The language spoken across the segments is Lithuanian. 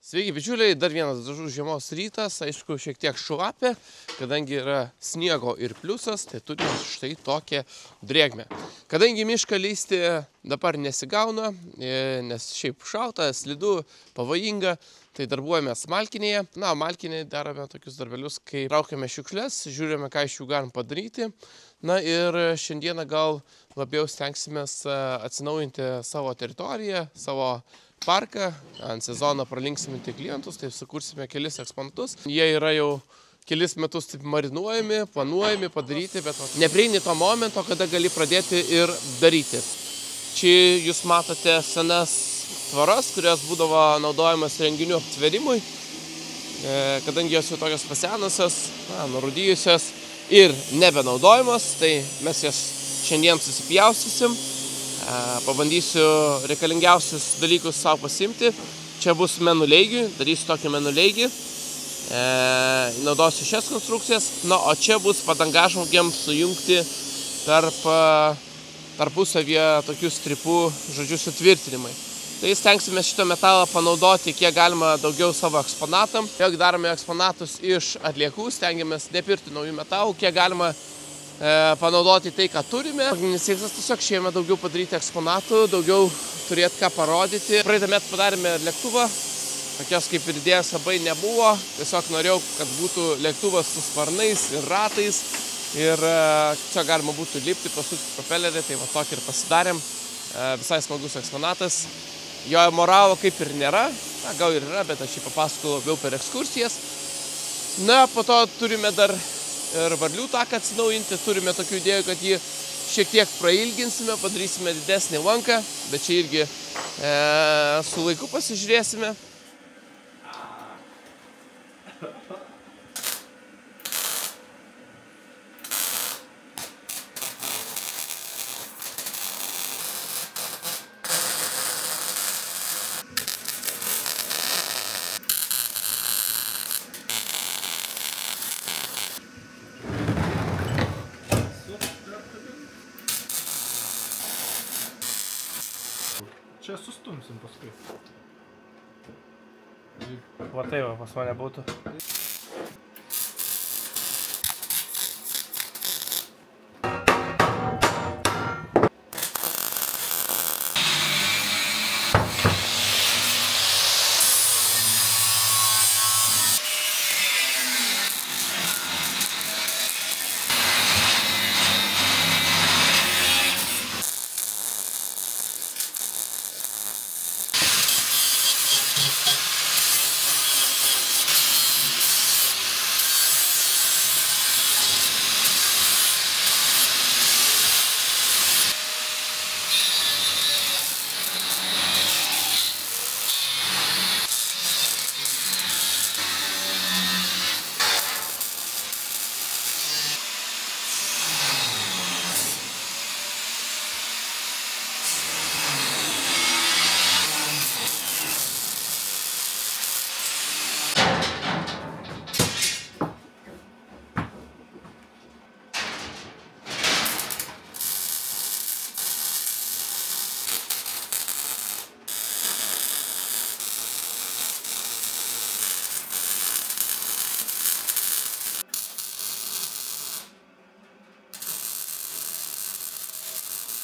Sveiki, bičiuliai, dar vienas gražus žiemos rytas, aišku, šiek tiek šlapia, kadangi yra sniego ir pliusas, tai turime štai tokią drėgmę. Kadangi mišką lysti dabar nesigauna, nes šiaip šalta, slidu, pavojinga, tai darbuojamės malkinėje. Na, malkinėje darome tokius darbelius, kai traukiame šiukšles, žiūrime, ką iš jų galim padaryti. Na ir šiandieną gal labiau stengsimės atsinaujinti savo teritoriją, savo parką, ant sezoną pralinksminti klientus, taip sukursime kelis eksponatus. Jie yra jau kelis metus taip marinuojami, planuojami, padaryti, bet neprieini to momento, kada gali pradėti ir daryti. Čia jūs matote senas tvaras, kurios būdavo naudojamas renginių aptverimui, kadangi jos jau tokios pasenusios, nurūdijusios ir nebenaudojamos, tai mes jas šiandien susipjaustysim. Pabandysiu reikalingiausius dalykus savo pasimti. Čia bus menuleigi, darysiu tokį menuleigį. Naudosiu šias konstrukcijas. Na, o čia bus padangažmogiams sujungti tarpusavyje tokių stripų, žodžiu, sutvirtinimai. Tai stengsime šitą metalą panaudoti kiek galima daugiau savo eksponatam. Jeigu darome eksponatus iš atliekų, stengiamės nepirkti naujų metalų, kiek galima panaudoti tai, ką turime. Pagrindinis tikslas tiesiog šiemet daugiau padaryti eksponatų, daugiau turėti ką parodyti. Praeitą metą padarėme lėktuvą, tokios kaip ir idėjos labai nebuvo. Tiesiog norėjau, kad būtų lėktuvas su sparnais ir ratais ir čia galima būtų lipti, pasukti propelerį, tai va tokį ir pasidarėm. Visai smagus eksponatas. Jo moralo kaip ir nėra, gal ir yra, bet aš jį papasakau labiau per ekskursijas. Na, po to turime dar ir varlių taką atsinaujinti, turime tokių idėjų, kad jį šiek tiek prailginsime, padarysime didesnį lanką, bet čia irgi su laiku pasižiūrėsime. Čia sustumsim paskui. Va tai va, pas mane būtų.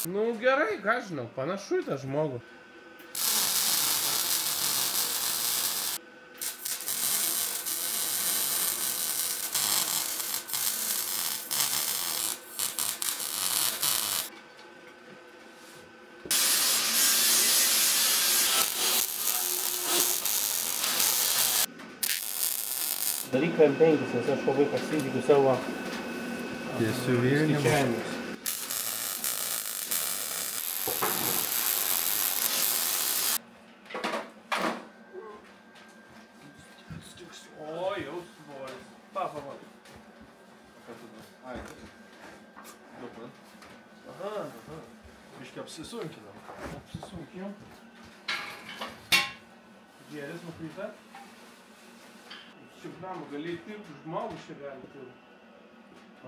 Nu gerai, ką žinau, panašu į tą žmogų. Daryk M5, nes aš labai pasitikiu savo skaičiavimus. O, jau svoris. Pa. Ai, daug man. Aha. Biškai apsisunkinam. Apsisunkinam. Gėris nukryta. Šiaip namą gali įpirkti, žmogus čia gali turi.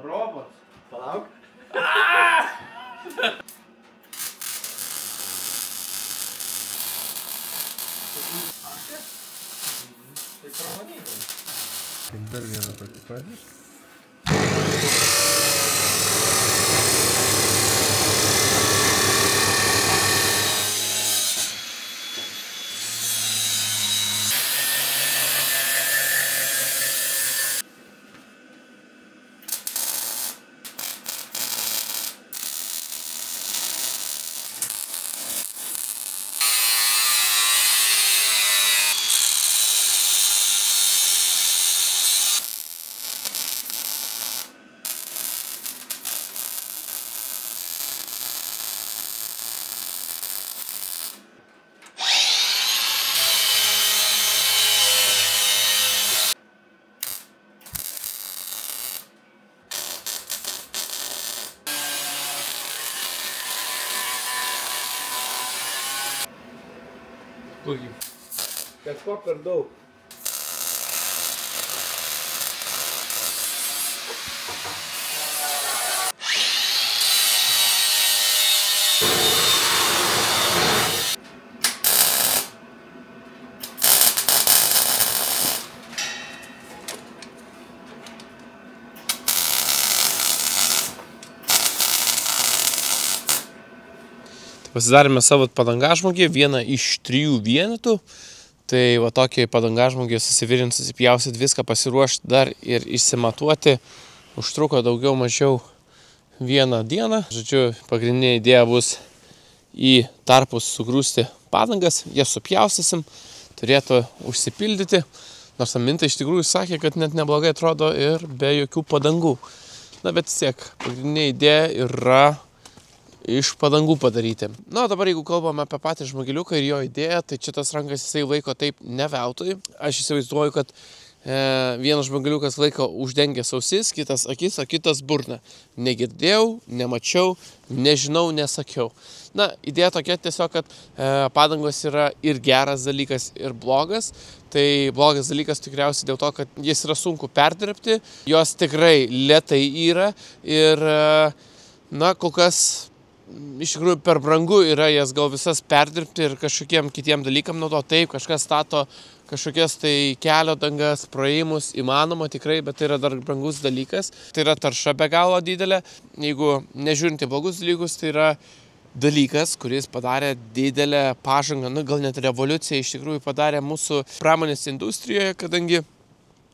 Robots. Palauk. Tai pramanyti. Tai dar vieną tokį pavyzdį. Puikiai. Kažko per daug. Pasidarėme savo padangažmogį, vieną iš 3 vienetų. Tai va tokį padangažmogį susivirint, susipjausit, viską pasiruošti dar ir išsimatuoti. Užtruko daugiau mažiau 1 dieną. Žodžiu, pagrindinė idėja bus į tarpus sugrūsti padangas, jas supjaustysim, turėtų užsipildyti. Nors Aminta iš tikrųjų sakė, kad net neblogai atrodo ir be jokių padangų. Na, bet vis tiek, pagrindinė idėja yra iš padangų padaryti. Na, dabar jeigu kalbame apie patį žmogiliuką ir jo idėją, tai čia tas rankas jisai laiko taip ne veltui. Aš įsivaizduoju, kad vienas žmogiliukas laiko uždengęs ausis, kitas akis, o kitas burną. Negirdėjau, nemačiau, nežinau, nesakiau. Na, idėja tokia tiesiog, kad padangos yra ir geras dalykas, ir blogas. Tai blogas dalykas tikriausiai dėl to, kad jis yra sunku perdirbti, jos tikrai lėtai yra ir, na, kol kas iš tikrųjų per brangu yra jas gal visas perdirbti ir kažkokiem kitiem dalykam naudo. Taip, kažkas stato kažkokias tai kelio dangas, praėjimus įmanoma tikrai, bet tai yra dar brangus dalykas. Tai yra tarša be galo didelė. Jeigu nežiūrint į blogus dalykus, tai yra dalykas, kuris padarė didelę pažangą, nu gal net revoliuciją iš tikrųjų padarė mūsų pramonės industrijoje, kadangi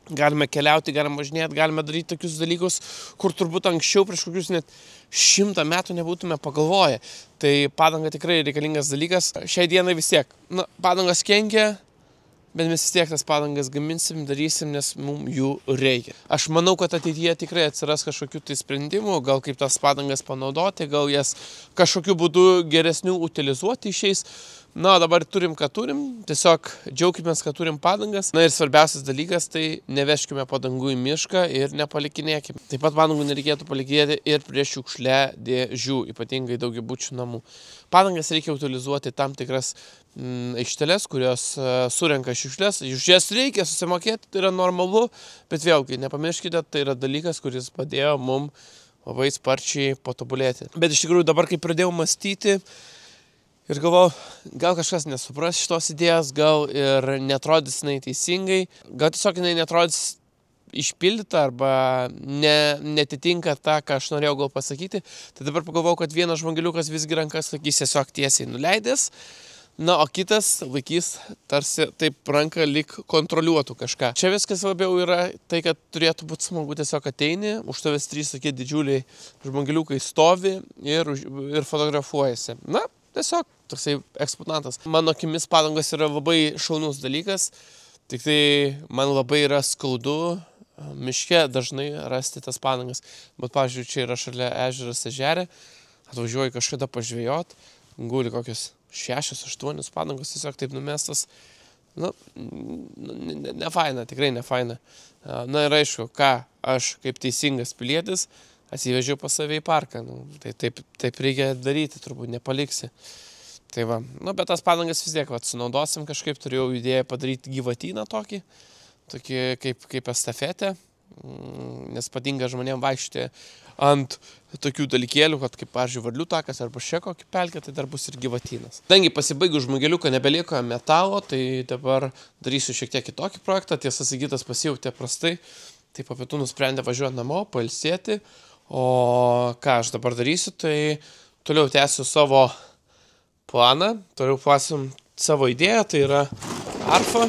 galime keliauti, galime važinėti, galime daryti tokius dalykus, kur turbūt anksčiau prieš kokius net 100 metų nebūtume pagalvoję. Tai padanga tikrai reikalingas dalykas. Šiai dienai vis tiek, na, padangos kenkia, bet mes vis tiek tas padangas gaminsim, darysim, nes mums jų reikia. Aš manau, kad ateityje tikrai atsiras kažkokių tai sprendimų, gal kaip tas padangas panaudoti, gal jas kažkokiu būdu geresnių utilizuoti išeis. Na, dabar turim, ką turim, tiesiog džiaukimės, kad turim padangas. Na ir svarbiausias dalykas, tai neveškime padangų į mišką ir nepalikinėkime. Taip pat padangų nereikėtų palikinėti ir prie šiukšliadėžių, ypatingai daugiabučių namų. Padangas reikia utilizuoti tam tikras aikšteles, kurios surenka šiukšles. Už jas reikia susimokėti, tai yra normalu, bet vėlgi, nepamirškite, tai yra dalykas, kuris padėjo mums labai sparčiai patobulėti. Bet iš tikrųjų dabar, kai pradėjau mąstyti, ir galvojau, gal kažkas nesupras šitos idėjos, gal ir netrodys jinai teisingai, gal tiesiog jinai netrodys išpildyta arba netitinka tą, ką aš norėjau gal pasakyti. Tai dabar pagalvojau, kad vienas žmogiliukas visgi rankas laikys tiesiog tiesiai nuleidęs, na, o kitas laikys tarsi taip ranką lyg kontroliuotų kažką. Čia viskas labiau yra tai, kad turėtų būti smagu, tiesiog ateini, už tavęs 3 tokie didžiuliai žmogiliukai stovi ir fotografuojasi. Na, tiesiog toksai eksponatas. Mano akimis padangos yra labai šaunus dalykas, tik tai man labai yra skaudu miške dažnai rasti tas padangas. Bet, pavyzdžiui, čia yra šalia ežeras ežerė, atvažiuoju kažkada pažvejot, guli kokios 6-8 padangos tiesiog taip numestas. Nu, ne faina, tikrai ne faina. Na ir aišku, ką aš kaip teisingas pilietis atsivežiau pas save į parką. Nu, tai taip reikia daryti, turbūt nepaliksi. Tai va, nu, bet tas padangas vis tiek sunaudosim kažkaip, turėjau idėją padaryti gyvatyną tokį kaip estafetę, nes patinka žmonėm vaikščioti ant tokių dalykėlių, kad kaip, pavyzdžiui, varlių takas arba še kokį pelkę, tai dar bus ir gyvatynas. Kadangi pasibaigus žmogeliuką nebeliko metalo, tai dabar darysiu šiek tiek kitokį projektą. Tiesa, Sigitas pasijautė prastai, tai po pietų nusprendė važiuoti namo, pailsėti. O ką aš dabar darysiu, tai toliau tęsiu savo planą, toliau pasim savo idėją, tai yra arfa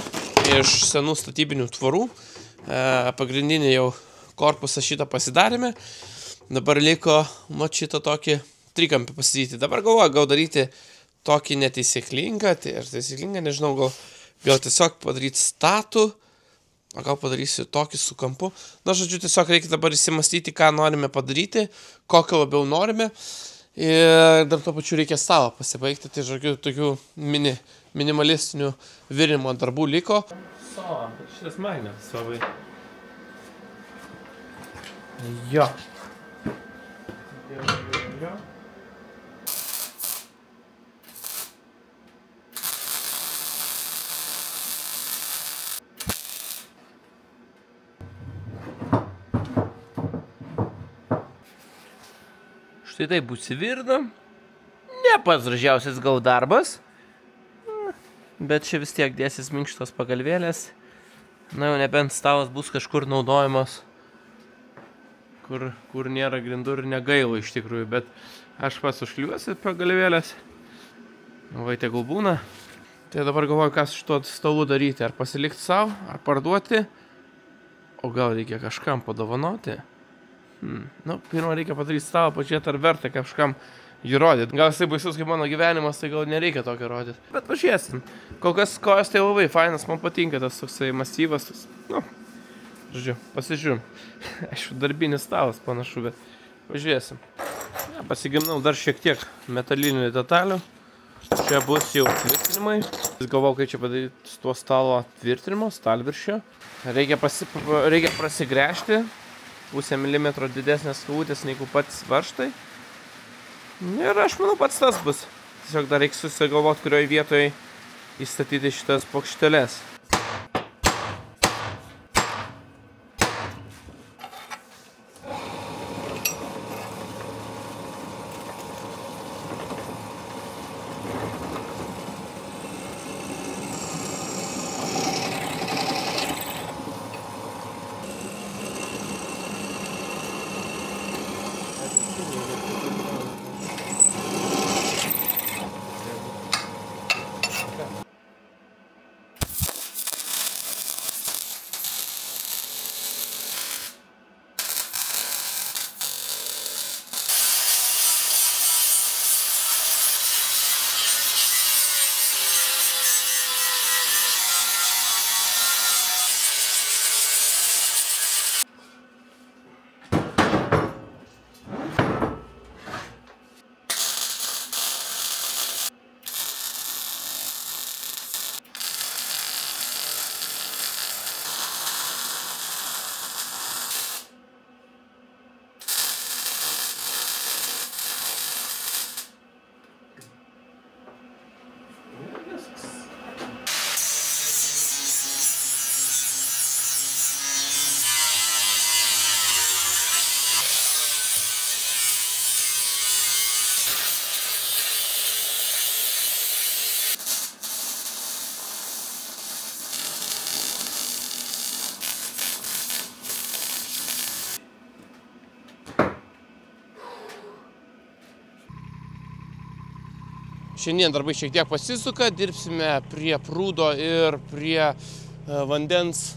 iš senų statybinių tvorų. Pagrindinį jau korpusą šitą pasidarėme. Dabar liko šitą tokį trikampį pasidaryti. Dabar galvoju, gal daryti tokį neteiseklingą, tai ar teiseklingą, nežinau, gal tiesiog padaryti statų, o gal padarysiu tokį su kampu. Na, žodžiu, tiesiog reikia dabar įsimastyti, ką norime padaryti, kokio labiau norime. Ir dar tuo pačiu reikia stalą pasibaigti, tai žodžiu, tokių minimalistinių virimo darbų liko. Šitas magnetas labai. Jo. Štai taip užsivirna. Ne pats gražiausias gal darbas. Bet čia vis tiek dėsis minkštos pagalvėlės. Na jau nebent stalas bus kažkur naudojamas, kur nėra grindų ir negaila iš tikrųjų, bet aš pats užkliuosi pagalvėlės. Vai tegul būna. Tai dabar galvoju, ką su šituo stalu daryti. Ar pasilikti savo, ar parduoti, o gal reikia kažkam padovanoti. Nu, pirmą reikia padaryti stalą, pažiūrėti, ar verta kažkam jį rodyti. Gal jisai baisus kaip mano gyvenimas, tai gal nereikia tokio rodyti. Bet pažiūrėsim. Kol kas kojas tai labai fainas, man patinka tas toksai masyvas. Nu, žodžiu, pasižiūrim. Aišku, darbinis stalas panašu, bet pažiūrėsim. Ja, pasigaminau dar šiek tiek metalinių detalių. Čia bus jau tvirtinimai. Galvau, kaip čia padaryti su tuo stalo tvirtinimo, stalviršio. Reikia prasigręžti. 0,5 milimetro didesnės skylutės negu patys varžtai. Ir aš manau, pats tas bus. Tiesiog dar reikia susigalvoti, kurioje vietoje įstatyti šitas plokšteles. Šiandien darbai šiek tiek pasisuka, dirbsime prie prūdo ir prie vandens,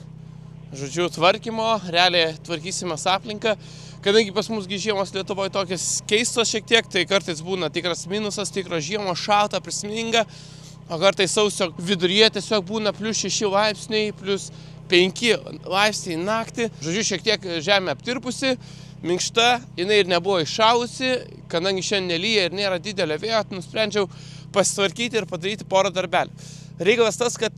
žodžiu, tvarkymo. Realiai tvarkysime aplinką. Kadangi pas mus žiemos Lietuvoje tokios keistos šiek tiek, tai kartais būna tikras minusas, tikras žiemos šalta, prisninga, o kartais sausio viduryje tiesiog būna +6 laipsniai, +5 laipsniai naktį. Žodžiu, šiek tiek žemė aptirpusi, minkšta, jinai ir nebuvo iššalusi, kadangi šiandien nelyja ir nėra didelio vėjo, nusprendžiau pasitvarkyti ir padaryti porą darbelių. Reikalas tas, kad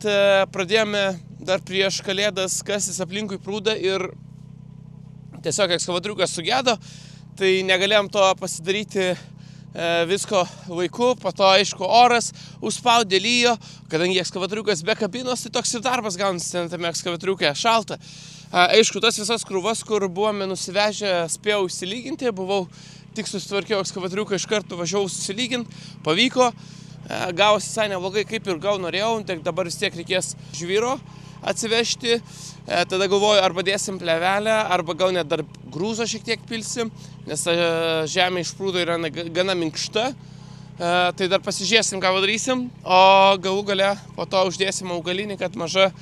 pradėjome dar prieš kalėdas kastis aplinkui prūdą ir tiesiog ekskavatoriukas sugedo, tai negalėjom to pasidaryti visko laiku, po to aišku oras užspaudė, lyjo, kadangi ekskavatoriukas be kabinos, tai toks ir darbas gaunasi ten tame ekskavatoriuke, šalta. Aišku, tas visas krūvas, kur buvome nusivežę, spėjau įsilyginti, buvau tik susitvarkiau ekskavatoriuką, iš karto važiavau susilyginti, pavyko, gavosi visai neblogai, kaip ir gal norėjau, tik dabar vis tiek reikės žvyro atsivežti, tada galvoju, arba dėsim plevelę, arba gal net dar grūzo šiek tiek pilsim, nes žemė iš prūdo yra gana minkšta, tai dar pasižiūrėsim, ką padarysim, o galų gale po to uždėsim augalinį, kad maža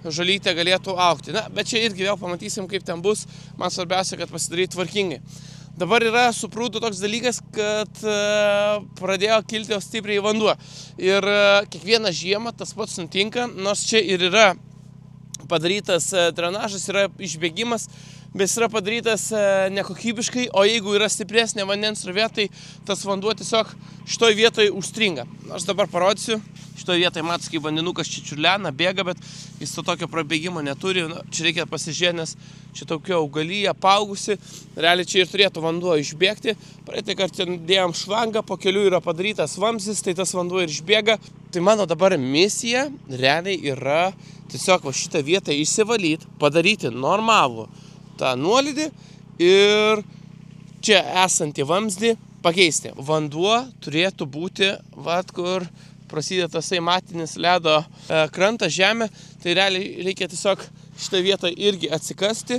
žolytė galėtų augti. Na, bet čia irgi vėl pamatysim, kaip ten bus, man svarbiausia, kad pasidaryti tvarkingai. Dabar yra su prūdu toks dalykas, kad pradėjo kilti stipriai vanduo ir kiekvieną žiemą tas pats nutinka, nors čia ir yra padarytas drenažas, yra išbėgimas, bet jis yra padarytas nekokybiškai, o jeigu yra stipresnė vandens srovė, tai tas vanduo tiesiog šitoj vietoje užstringa. Aš dabar parodysiu, šitoj vietoje matos, kaip vandenukas čia čiurlena, bėga, bet jis to tokio prabėgimo neturi. Čia reikia pasižiūrėti, nes čia tokia augalija paaugusi, realiai čia ir turėtų vanduo išbėgti. Praeitą kartą dėjom šlangą, po kelių yra padarytas vamzdis, tai tas vanduo ir išbėga. Tai mano dabar misija realiai yra tiesiog va šitą vietą išsivalyti, padaryti normalų tą nuolydį ir čia esantį vamzdį pakeisti. Vanduo turėtų būti, vat kur prasideda tasai matinis ledo krantas, žemė, tai realiai reikia tiesiog šitą vietą irgi atsikasti,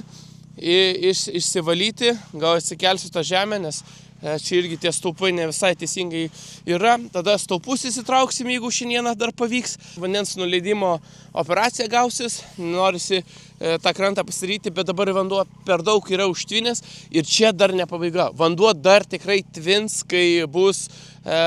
išsivalyti, gal atsikelsiu tą žemę, nes čia irgi tie staupai ne visai teisingai yra. Tada staupus įsitrauksim, jeigu šiandieną dar pavyks. Vandens nuleidimo operacija gausis, norisi tą krantą pasidaryti, bet dabar vanduo per daug yra užtvinęs ir čia dar ne pabaiga. Vanduo dar tikrai tvins, kai bus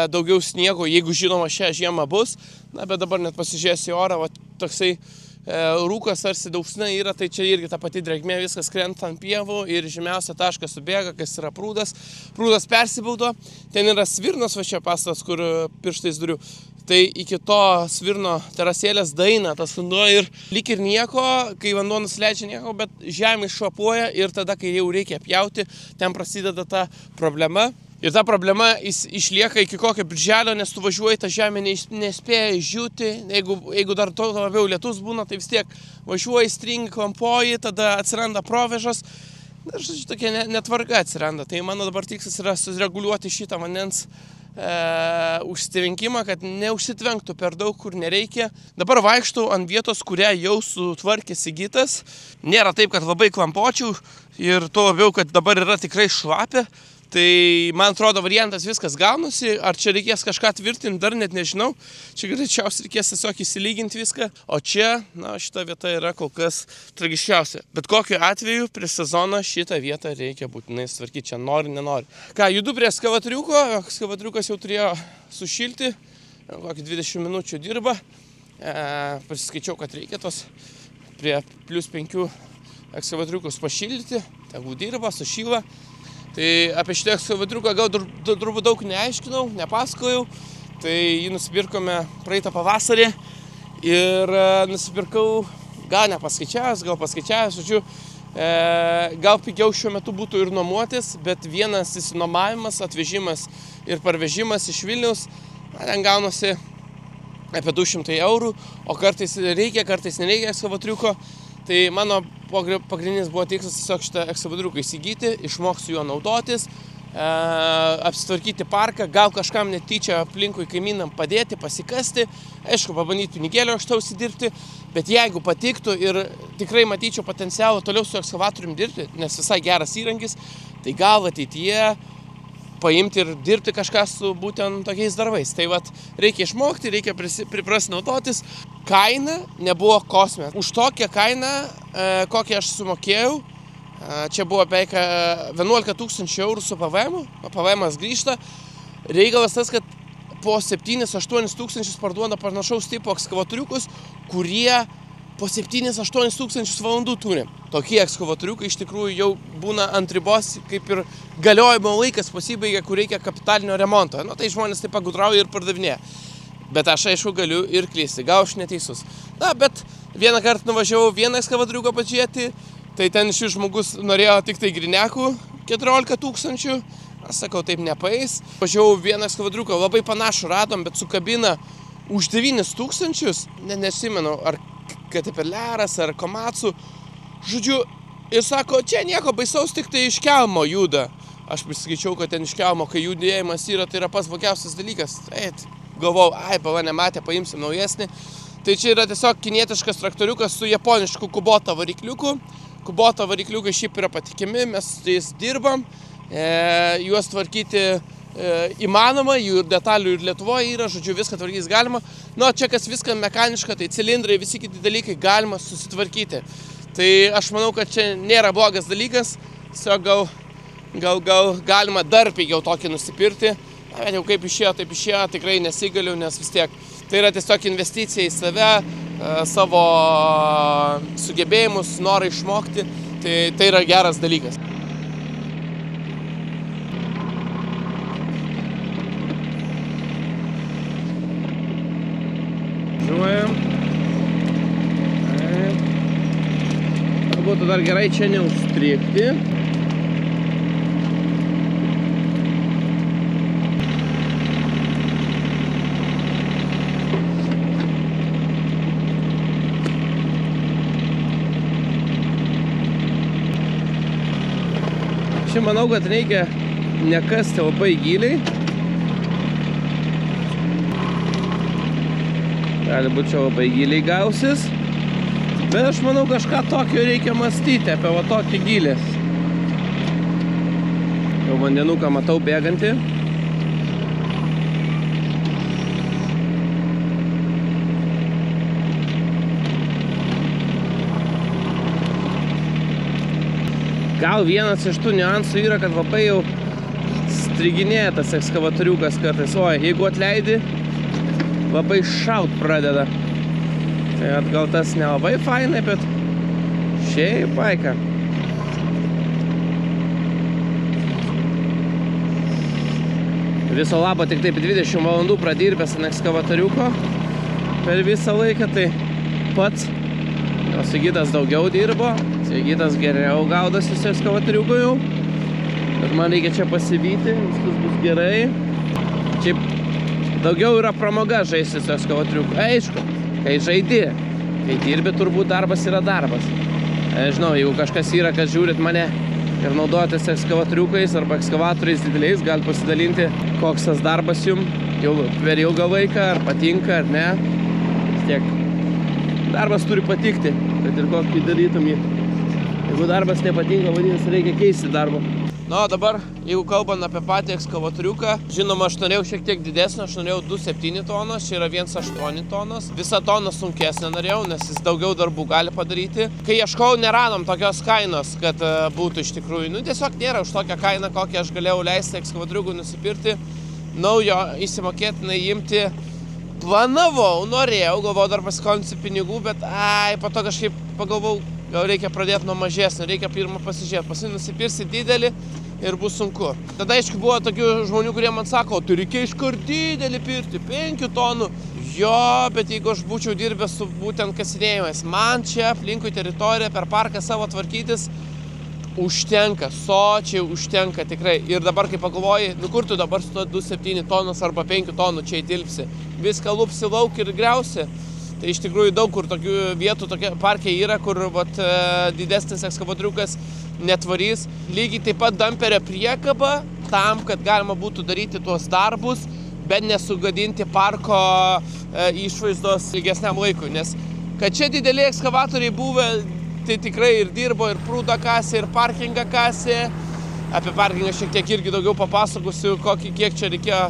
daugiau sniego, jeigu žinoma šią žiemą bus. Na, bet dabar net pasižiūrėsiu į orą, va, toksai rūkas arsi dausna yra, tai čia irgi ta pati drėgmė, viskas krenta ant pievų ir žemiausia taškas subėga, kas yra prūdas. Prūdas persibaudo, ten yra svirnos, va čia pastas, kur pirštais duriu. Tai iki to svirno terasėlės daina tas vanduo ir lyg ir nieko, kai vanduo nusileidžia nieko, bet žemė šlapuoja ir tada, kai jau reikia pjauti, ten prasideda ta problema. Ir ta problema išlieka iki kokio birželio, nes tu važiuoji, ta žemė nespėja išdžiūti, jeigu dar to labiau lietus būna, tai vis tiek važiuoji, stringi, klampoji, tada atsiranda provėžos. Ir tokia netvarka atsiranda. Tai mano dabar tikslas yra sureguliuoti šitą vandens užsitvenkimą, kad neužsitvenktų per daug, kur nereikia. Dabar vaikštau ant vietos, kurią jau sutvarkė Sigitas. Nėra taip, kad labai klampočiau ir tuo labiau, kad dabar yra tikrai šlapia. Tai man atrodo variantas viskas gaunasi, ar čia reikės kažką tvirtinti, dar net nežinau. Čia greičiausiai reikės tiesiog įsilyginti viską, o čia, na, šita vieta yra kol kas tragiškiausia. Bet kokiu atveju prieš sezoną šitą vietą reikia būtinai sutvarkyti, čia nori, nenori. Ką, judu prie ekskavatoriuko, ekskavatoriukas jau turėjo sušilti, kokį 20 minučių dirba. Pasiskaičiau, kad reikia tos prie +5 ekskavatoriukus pašildyti, tegu dirba, sušyla. Tai apie šitą ekskavatoriuką gal turbūt daug neaiškinau, nepasakojau. Tai jį nusipirkome praeitą pavasarį ir nusipirkau, gal nepaskaičiavęs, gal paskaičiavęs, žodžiu, gal pigiau šiuo metu būtų ir nuomotis, bet vienas įsinuomavimas, atvežimas ir parvežimas iš Vilniaus, ten gaunasi apie 200 €, o kartais reikia, kartais nereikia ekskavatoriuko. Tai mano pagrindinis buvo tikslas tiesiog šitą ekskavatoriuką įsigyti, išmokti juo naudotis, apsitvarkyti parką, gal kažkam netyčia aplinkui kaimynam padėti, pasikasti, aišku, pabandyti pinigėlio aštau užsidirbti, bet jeigu patiktų ir tikrai matyčiau potencialą toliau su ekskavatorium dirbti, nes visai geras įrankis, tai gal ateityje paimti ir dirbti kažką su būtent tokiais darbais. Tai vat, reikia išmokti, reikia priprasti naudotis. Kaina nebuvo kosminė. Už tokią kainą, kokią aš sumokėjau, čia buvo beveik 11 000 € su PVM, PVM grįžta. Reikalas tas, kad po 7-8 tūkstančius parduoda panašaus tipo ekskavatoriukus, kurie po 7-8 tūkstančius valandų turi. Tokie ekskavatoriukai iš tikrųjų jau būna ant ribos, kaip ir galiojimo laikas pasibaigia, kur reikia kapitalinio remonto. Nu, tai žmonės taip pagudrauja ir pardavinėja. Bet aš aišku galiu ir klysti, gal aš neteisus. Na, bet vieną kartą nuvažiavau vieną ekskavatoriuką pažiūrėti, tai ten šis žmogus norėjo tik tai grinekų 14 000, Aš sakau, taip nepaeis. Važiavau vieną ekskavatoriuką, labai panašų radom, bet su kabina už 9000, nesimenu, ar Caterpillaras, ar Komatsu. Žodžiu, ir sako, čia nieko baisaus, tik tai iš kelmo juda. Aš priskaičiau, kad ten iš kelmo, kai judėjimas yra, tai yra pats vokiausias dalykas. Galvojau, pava nematė, paimsim naujesnį. Tai čia yra tiesiog kinietiškas traktoriukas su japonišku Kubota varikliuku. Kubota varikliukai šiaip yra patikimi, mes su jais dirbam. Juos tvarkyti įmanoma, jų ir detalių ir Lietuvoje yra, žodžiu, viską tvarkys galima. Nu, čia kas viską mechaniška, tai cilindrai, visi kiti dalykai galima susitvarkyti. Tai aš manau, kad čia nėra blogas dalykas, tiesiog gal galima dar pigiau tokį nusipirkti. Bet jau kaip išėjo, taip išėjo, tikrai nesigaliu, nes vis tiek tai yra tiesiog investicija į save, savo sugebėjimus, norą išmokti, tai yra geras dalykas. Žiūrėjom. Būtų dar gerai čia neužstrikti. Čia manau, kad reikia nekasti labai giliai. Gali būti čia labai giliai gausis. Bet aš manau, kažką tokio reikia mąstyti apie va tokį gilį. Jau vandenuką matau bėgantį. Gal vienas iš tų niuansų yra, kad labai jau striginėja tas ekskavatoriukas kartais. O, jeigu atleidi, labai šaut pradeda. Tai gal tas nelabai fainai, bet šiaip paika. Viso labo tik taip 20 valandų pradirbęs ant ekskavatoriuko per visą laiką, tai pats Sigitas daugiau dirbo. Sigitas geriau gaudosi su ekskavatoriuku jau. Bet man reikia čia pasivyti, viskas bus gerai. Čia daugiau yra pramoga žaisti su ekskavatoriuku. Aišku, kai žaidi, kai dirbi, turbūt darbas yra darbas. Žinau, jeigu kažkas yra, kad žiūrit mane ir naudojatės ekskavatoriukais arba ekskavatoriais dideliais, gali pasidalinti, koks tas darbas jums jau per ilgą laiką, ar patinka, ar ne. Tiek. Darbas turi patikti, kad ir kokį darytum jį. Jeigu darbas nepatinka, vadinasi, reikia keisti darbą. Na, dabar, jeigu kalbant apie patį ekskavatoriuką, žinoma, aš norėjau šiek tiek didesnį, aš norėjau 2,7 tonos, čia yra 1,8 tonos. Visą toną sunkesnę norėjau, nes jis daugiau darbų gali padaryti. Kai ieškojau, neradom tokios kainos, kad būtų iš tikrųjų. Nu, tiesiog nėra už tokią kainą, kokią aš galėjau leisti ekskavatoriukui nusipirkti, naujo įsimokėtinai imti. Planavau, norėjau, galvojau dar pasiskolinti pinigų, bet po to kažkaip pagalvojau, gal reikia pradėti nuo mažesnio, reikia pirmą pasižiūrėti, paskui nusipirsi didelį ir bus sunku. Tada, aišku, buvo tokių žmonių, kurie man sako, tu reikia iškart didelį pirkti, 5 tonų. Jo, bet jeigu aš būčiau dirbęs su būtent kasinėjimais, man čia aplinkui teritoriją per parką savo tvarkytis, užtenka, sočiai užtenka tikrai. Ir dabar, kai pagalvoji, nu kur tu dabar su 2,7 tonos arba 5 tonų čia įtilpsi, viską lupsi lauk ir griausi. Tai iš tikrųjų daug kur tokių vietų tokie parkai yra, kur didesnis ekskavatoriukas netvarys. Lygiai taip pat damperio priekaba tam, kad galima būtų daryti tuos darbus, bet nesugadinti parko išvaizdos ilgesniam laikui. Nes kad čia dideli ekskavatoriai buvę, tai tikrai ir dirbo, ir prūdą kasė, ir parkingą kasė. Apie parkingą šiek tiek irgi daugiau papasakosiu, kiek čia reikėjo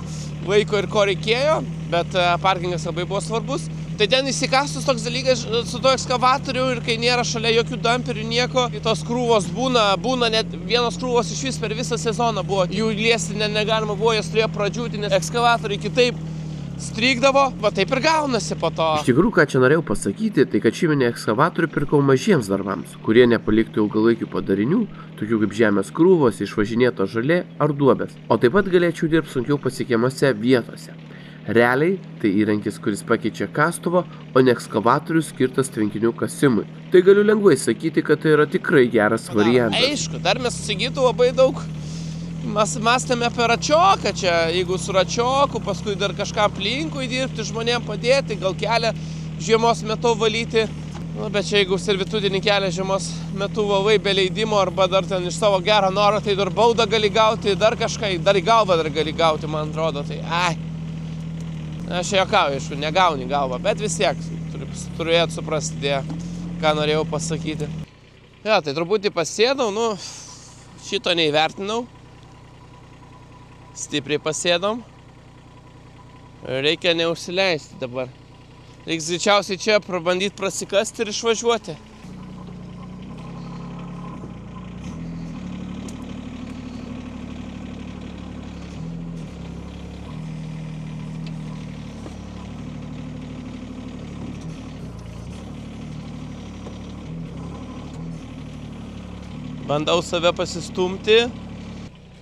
laiko ir ko reikėjo, bet parkingas labai buvo svarbus. Tai ten įsikastus toks dalykas su to ekskavatoriu ir kai nėra šalia jokių damperių, nieko, tos krūvos būna net vienos krūvos iš vis per visą sezoną buvo. Jų liesti negalima buvo, jas turėjo pradžiūti, nes ekskavatoriai kitaip strykdavo, va taip ir gaunasi po to. Iš tikrųjų, ką čia norėjau pasakyti, tai kad šį ekskavatorių pirkau mažiems darbams, kurie nepaliktų ilgalaikių padarinių, tokių kaip žemės krūvos, išvažinėto žolė ar duobės. O taip pat galėčiau dirbti sunkiau pasiekiamose vietose. Realiai, tai įrankis, kuris pakeičia kastuvą, o ne ekskavatorius skirtas tvenkinių kasimui. Tai galiu lengvai sakyti, kad tai yra tikrai geras variantas. Aišku, dar mes su Sigitu labai daug Mes mąstėme apie račioką čia, jeigu su račioku, paskui dar kažką aplinkui dirbti, žmonėm padėti, gal kelią žiemos metu valyti. Nu, bet čia jeigu servitutinį kelią žiemos metu valai be leidimo arba dar ten iš savo gerą norą, tai dar baudą gali gauti, dar kažką, dar į galvą dar gali gauti, man atrodo, tai ai. Aš juokauju, aišku, negauni galvą, bet vis tiek turėtų suprasti, ką norėjau pasakyti. Ja, tai truputį pasėdau, nu, šito neįvertinau. Stipriai pasėdom. Reikia neužsileisti dabar. Reiks greičiausiai čia prabandyti prasikasti ir išvažiuoti. Bandau save pasistumti.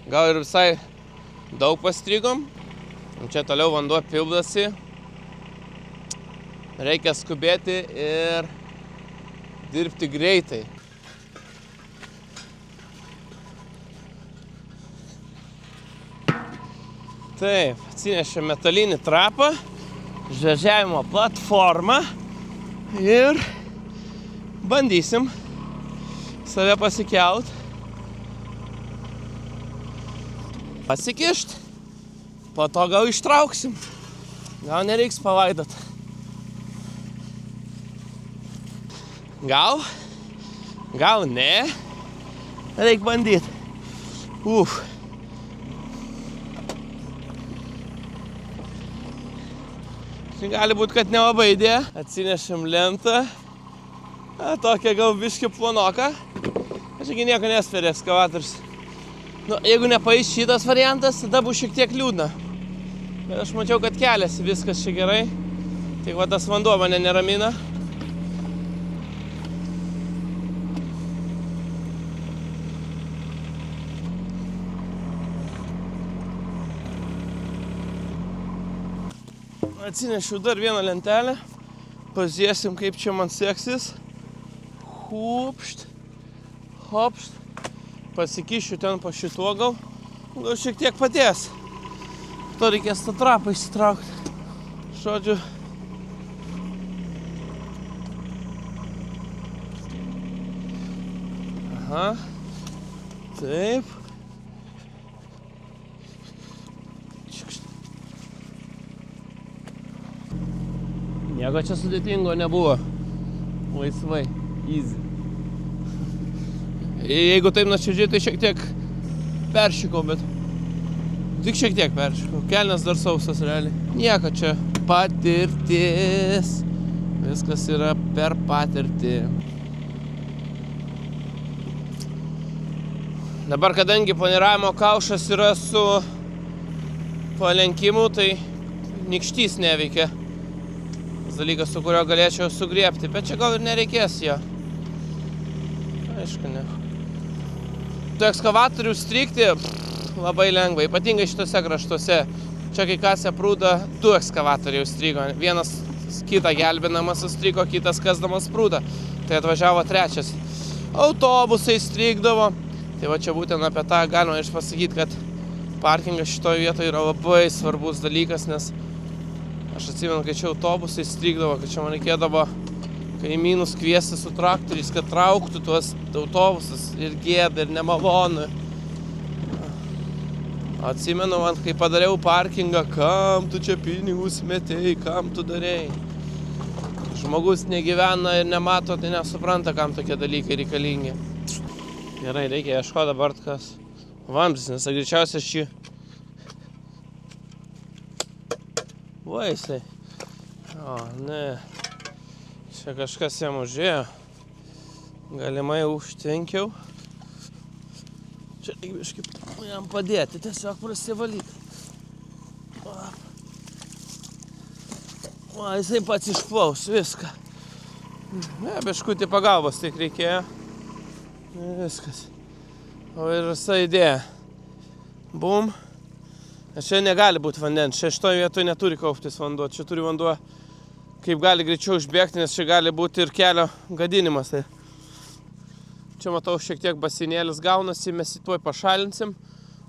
Gal ir visai daug pastrigom. Čia toliau vanduo pildosi. Reikia skubėti ir dirbti greitai. Taip, atsinešėm metalinį trapą, žvežiavimo platformą ir bandysim save pasikelt. Pasikišt, po to gal ištrauksim, gal nereiks palaidot. Gal ne, reik bandyt. Gali būt, kad nelabai idėja. Atsinešim lentą, tokią gal biškį plonoką. Aš nieko nesveria ekskavatorius. Nu, jeigu nepaeis šitas variantas, tada bus šiek tiek liūdna. Bet aš mačiau, kad keliasi, viskas čia gerai. Tik va tas vanduo mane neramina. Atsinešiu dar vieną lentelę. Pažiūrėsim, kaip čia man seksis. Hupšt. Hopšt. Pasikišiu ten po šituo gal šiek tiek padės. To reikės tą trapą išsitraukti. Žodžiu. Aha. Taip. Nieko čia sudėtingo nebuvo. Laisvai. Easy. Jeigu taip nuoširdžiai, tai šiek tiek peršikau, bet tik šiek tiek peršikau. Kelnes dar sausas realiai. Nieko čia. Patirtis. Viskas yra per patirtį. Dabar, kadangi planiravimo kaušas yra su palenkimu, tai nykštys neveikia. Tas dalykas, su kurio galėčiau sugriebti, bet čia gal ir nereikės jo. Aišku, ne. Tu ekskavatorių strikti labai lengva, ypatingai šitose kraštuose. Čia kai kasė prūdą, 2 ekskavatoriai strigo. Vienas kitą gelbinamas sustrigo, kitas kasdamas prūdą. Tai atvažiavo 3. Autobusai strigdavo. Tai va čia būtent apie tą galima pasakyti, kad parkingas šitoje vietoje yra labai svarbus dalykas, nes aš atsimenu, kai čia autobusai strigdavo, kad čia man reikėdavo kaimynus kviesti su traktoriais, kad trauktų tuos autobusus ir gėda, ir nemalonu. Atsimenu, man, kai padariau parkingą, kam tu čia pinigus metei, kam tu darei. Žmogus negyvena ir nemato, tai nesupranta, kam tokie dalykai reikalingi. Gerai, reikia ieško dabar kas vamzdis, nes greičiausiai šį... Va jisai. O, ne. Čia kažkas jam užėjo. Galimai užtvenkiau. Čia reikia biškį jam padėti, tiesiog prasivalyti. O, jisai pats išplaus viską. Ne, biškutį pagalbos tik reikėjo. Viskas. O ir visa idėja. Bum. Čia negali būti vandens. Čia šitoje vietoje neturi kauptis vanduo. Čia turi vanduo kaip gali greičiau išbėgti, nes čia gali būti ir kelio gadinimas. Čia matau šiek tiek basinėlis gaunasi, mes jį tuoj pašalinsim.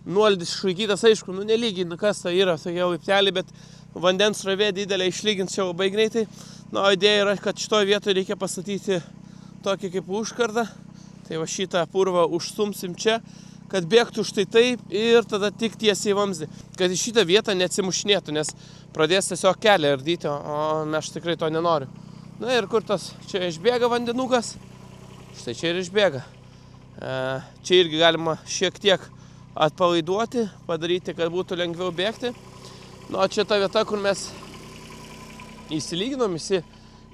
nuolydis išlaikytas, aišku, nelygiai, kas tai yra, tokie laipteliai, bet vandens srovė didelė išlygins čia labai greitai. Na, o idėja yra, kad šitoje vietoje reikia pastatyti tokį kaip užkardą. Tai va šitą purvą užstumsim čia, kad bėgtų štai taip ir tada tik tiesiai vamzdį. Kad į šitą vietą neatsimušinėtų, nes pradės tiesiog kelią ardyti, o aš tikrai to nenoriu. Na ir kur tas čia išbėga vandenukas, štai čia ir išbėga. Čia irgi galima šiek tiek atpalaiduoti, padaryti, kad būtų lengviau bėgti. Na, o čia ta vieta, kur mes įsilyginom,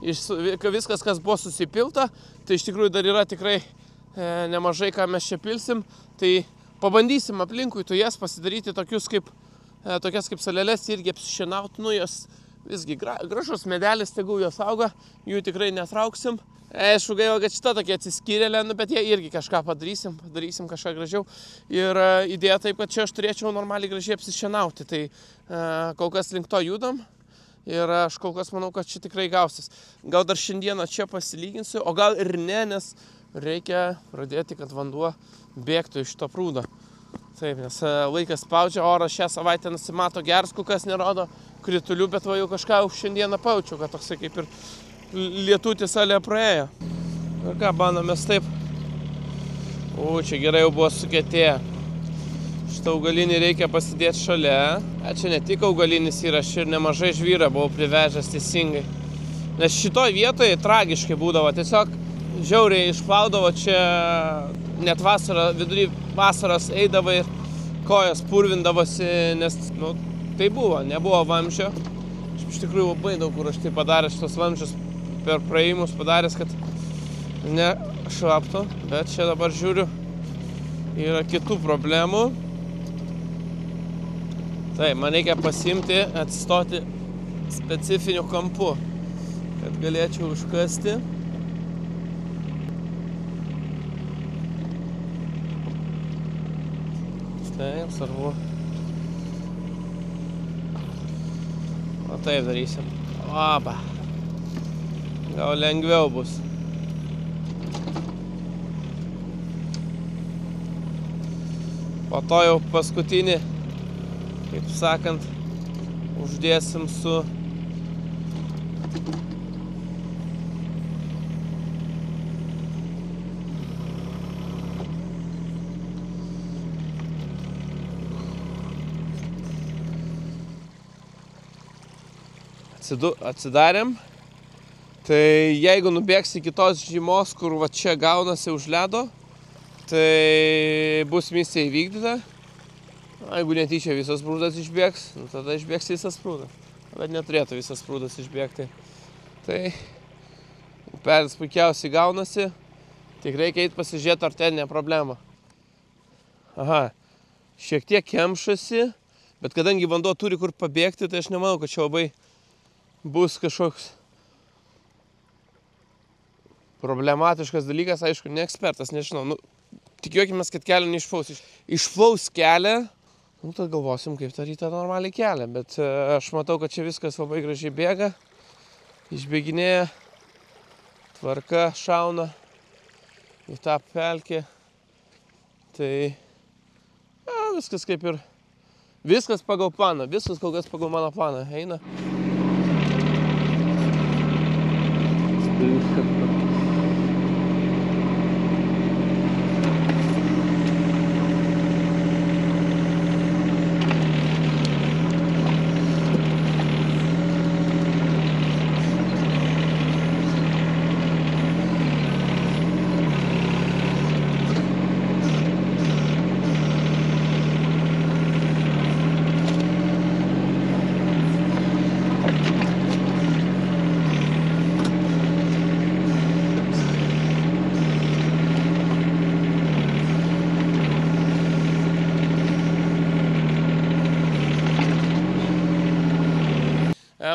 viskas, kas buvo susipilta, tai iš tikrųjų dar yra tikrai nemažai, ką mes čia pilsim. Tai pabandysim aplinkui tujas pasidaryti tokias kaip salelės irgi apsišienauti. Nu, jos visgi gražus medelis, tegul jos auga, jų tikrai netrauksim. Aišku, gaila, kad šita tokia atsiskyrėlė, bet jie irgi kažką padarysim kažką gražiau. Ir idėja taip, kad čia aš turėčiau normaliai gražiai apsišienauti. Tai kol kas link to judam. Ir aš kol kas manau, kad čia tikrai gausis. Gal dar šiandieną čia pasilyginsiu, o gal ir ne, nes reikia pradėti, kad vanduo bėgtų iš to prūdo. Taip, nes laikas spaudžia, oras šią savaitę nusimato geras, kol kas nerodo kritulių, bet va jau kažką šiandieną paučiu, kad toksai kaip ir lietutis alė praėjo. Ir ką, bandomės taip. Čia gerai jau buvo sukietėję. Šitą augalinį reikia pasidėti šalia. Čia ne tik augalinis yra, aš ir nemažai žvyrą buvau privežęs teisingai. Nes šitoj vietoje tragiškai būdavo, tiesiog žiauriai išplaudavo čia, net vidury vasaros eidavo ir kojos purvindavosi, nes tai buvo, nebuvo vamzdžio. Iš tikrųjų labai daug kur aš tai padaręs šitos vamzdžius per praėjimus padaręs, kad nešlaptų, bet čia dabar žiūriu, yra kitų problemų. Tai, man reikia pasiimti, atsistoti specifiniu kampu, kad galėčiau užkasti. Taip, svarbu. O taip darysim. Opa. Gal lengviau bus. Po to jau paskutinį, kaip sakant, uždėsim su atsidarėm. Tai jeigu nubėgs iki tos žymos, kur va čia gaunasi už ledo, tai bus misija įvykdyta. Jeigu netyčia visas prūdas išbėgs, tada išbėgs visas prūdas. Bet neturėtų visas prūdas išbėgti. Tai upelis puikiausiai gaunasi. Tik reikia eiti pasižiūrėti, ar ten ne problema. Aha, šiek tiek kemšasi, bet kadangi vanduo turi kur pabėgti, tai aš nemanau, kad čia labai bus kažkoks problematiškas dalykas. Aišku, ne ekspertas, nežinau. Tikiuokimės, kad kelio neišplaus. Išplaus kelią, tad galvosim, kaip daryti normaliai kelią. Bet aš matau, kad čia viskas labai gražiai bėga. Išbėginėja, tvarka šauna į tą pelkę. Tai viskas kaip ir, viskas pagal planą, viskas kol kas pagal mano planą eina.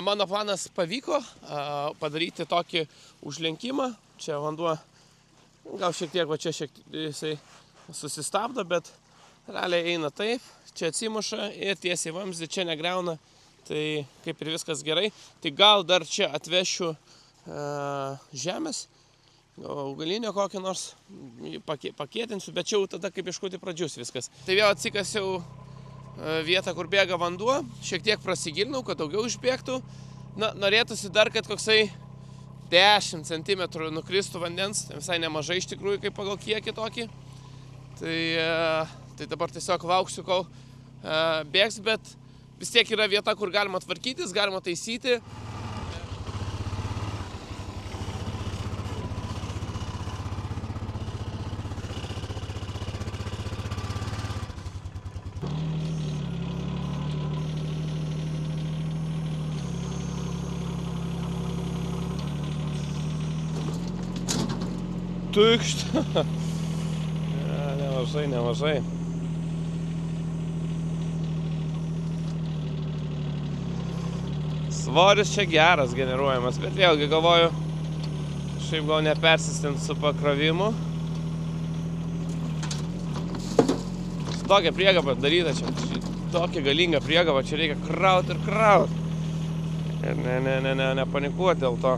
Mano planas pavyko padaryti tokį užlenkimą. Čia vanduo, gal šiek tiek, va čia jisai susistabdo, bet realiai eina taip. Čia atsimuša ir tiesiai vamzdį, čia negriauna. Tai kaip ir viskas gerai. Tai gal dar čia atvešiu žemės augalinio kokį nors pakietinsiu, bet čia jau tada kaip iškauti pradžius viskas. Tai vėl atsikasiau vietą, kur bėga vanduo, šiek tiek prasigilinau, kad daugiau išbėgtų. Na, norėtųsi dar, kad koksai 10 cm nukristų vandens, visai nemažai iš tikrųjų, kaip pagal kiekį tokį. Tai dabar tiesiog lauksiu, kol bėgs, bet vis tiek yra vieta, kur galima tvarkytis, galima taisyti. Tukšt. Nemažai. Svoris čia geras generuojamas, bet vėlgi galvoju, šiaip gal nepersistint su pakravimu. Tokia priegaba daryta čia, tokia galinga priegaba, čia reikia kraut ir kraut. Ir nepanikuoti dėl to.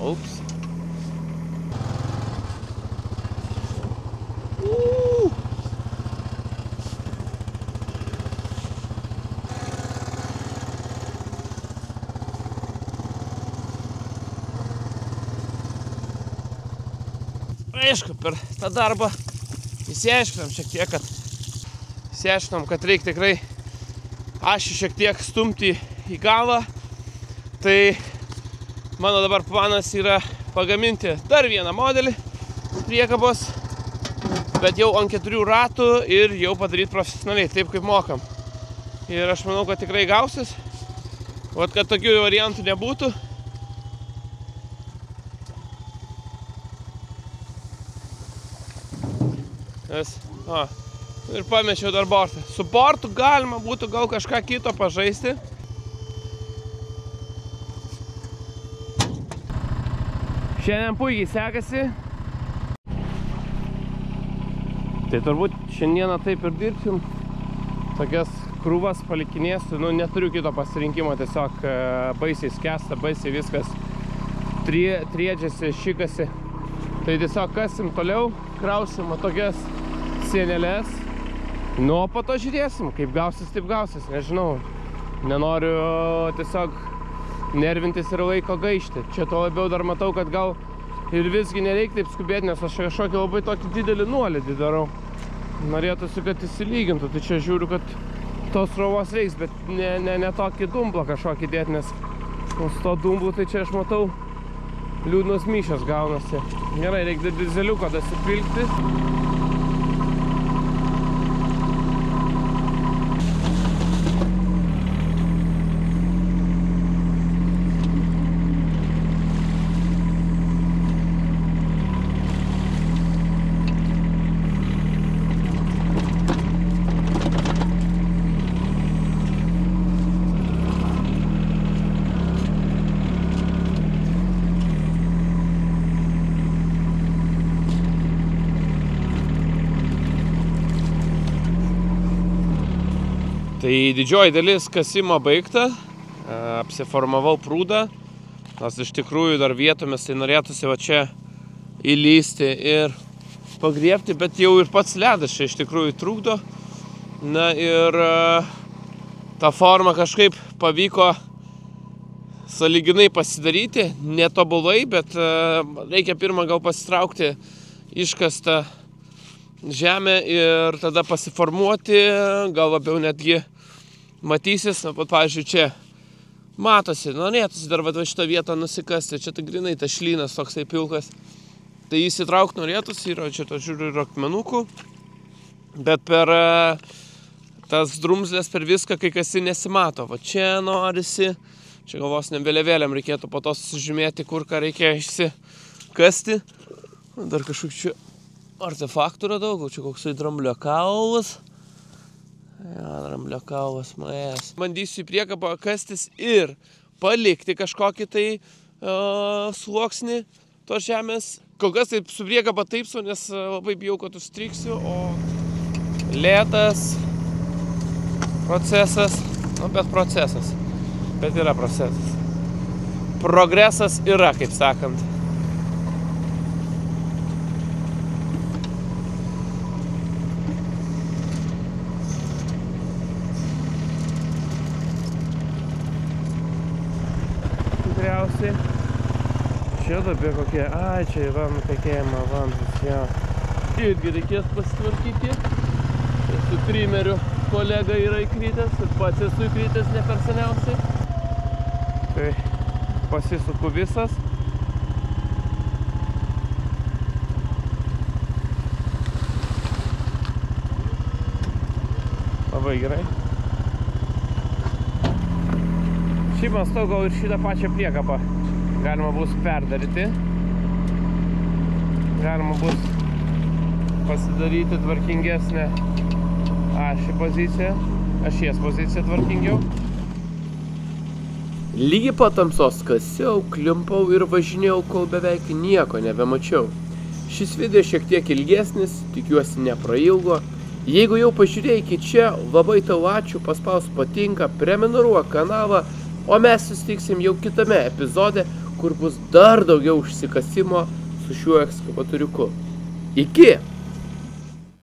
Ups. Aišku, per tą darbą išsiaiškinom šiek tiek, kad reikia tikrai ašį šiek tiek stumti į galą. Tai mano dabar planas yra pagaminti dar vieną modelį priekabos, bet jau ant 4 ratų ir jau padaryti profesionaliai, taip kaip mokam. Ir aš manau, kad tikrai gausis. Vat, kad tokių variantų nebūtų. Ir pamečiau dar bortą. Su bortu galima būtų gal kažką kito pažaisti. Šiandien puikiai sekasi. Tai turbūt šiandieną taip ir dirbsim. Tokias krūvas palikinėsiu. Neturiu kito pasirinkimo, tiesiog baisiai skęsta, baisiai viskas triedžiasi, šikasi. Tai tiesiog kasim toliau, krausim tokias sienelės. Nu, o po to žiūrėsim, kaip gausis, taip gausis, nežinau. Nenoriu tiesiog nervintis ir laiko gaišti. Čia to labiau dar matau, kad gal ir visgi nereikia taip skubėti, nes aš kažkokį labai tokį didelį nuolydį darau. Norėtųsi, kad įsilygintų, tai čia žiūriu, kad tos rovos reiks, bet ne tokį dumblą kažkokį dėti, nes su to dumblu tai čia aš matau liūdnos myšios gaunasi. Gerai, reikia dizeliuko dasipilkti. Tai didžioji dalis kasimo baigta, apsiformavau prūdą, nors iš tikrųjų dar vietomis tai norėtųsi va čia įlysti ir pagriebti, bet jau ir pats ledas čia iš tikrųjų trukdo. Na ir tą formą kažkaip pavyko sąlyginai pasidaryti, netobulai, bet reikia pirmą gal pasitraukti iškastą žemę ir tada pasiformuoti, gal labiau netgi matysis, pavyzdžiui, čia matosi, norėtųsi dar va šitą vietą nusikasti, čia tai grinai tas šlynas toksai pilkas, tai įsitraukti norėtųsi, yra čia to žiūriu ir akmenukų, bet per tas drumzlės per viską kai kas nesimato, va čia norisi, čia galvos nebelėvėliam reikėtų po to susižymėti, kur ką reikia išsikasti, dar kažkokių čia artefaktų radau, čia koksai dramblio kaulas. Ja, dramblio kaulas majas. Bandysiu į priekabą kastis ir palikti kažkokį tai sluoksnį tos žemės. Kol kas taip su priekaba taip su, nes labai bijau, kad užstriksiu, o lėtas Procesas, nu bet procesas. Bet yra procesas. Progresas yra, kaip sakant. Tikriausiai. Čia dabar kokie, čia yra nutekėjimo vandas, jo. Irgi reikės pasitvarkyti. Su trimeriu kolega yra įkrytęs ir pats esu įkrytęs ne per seniausiai. Tai pasisuku visas. Labai gerai. Šiaip mąstau, gal ir šitą pačią priekabą galima bus perdaryti. Galima bus pasidaryti tvarkingesnę ašies poziciją tvarkingiau. Lygiai po tamsos kasiau, klimpau ir važinėjau, kol beveik nieko nebemačiau. Šis video šiek tiek ilgesnis, tikiuosi neprailgo. Jeigu jau pažiūrėjai iki čia, labai tau ačiū, paspausk patinka, prenumeruok kanalą, o mes susitiksim jau kitame epizode, kur bus dar daugiau užsikasimo su šiuo ekskavatoriuku. Iki!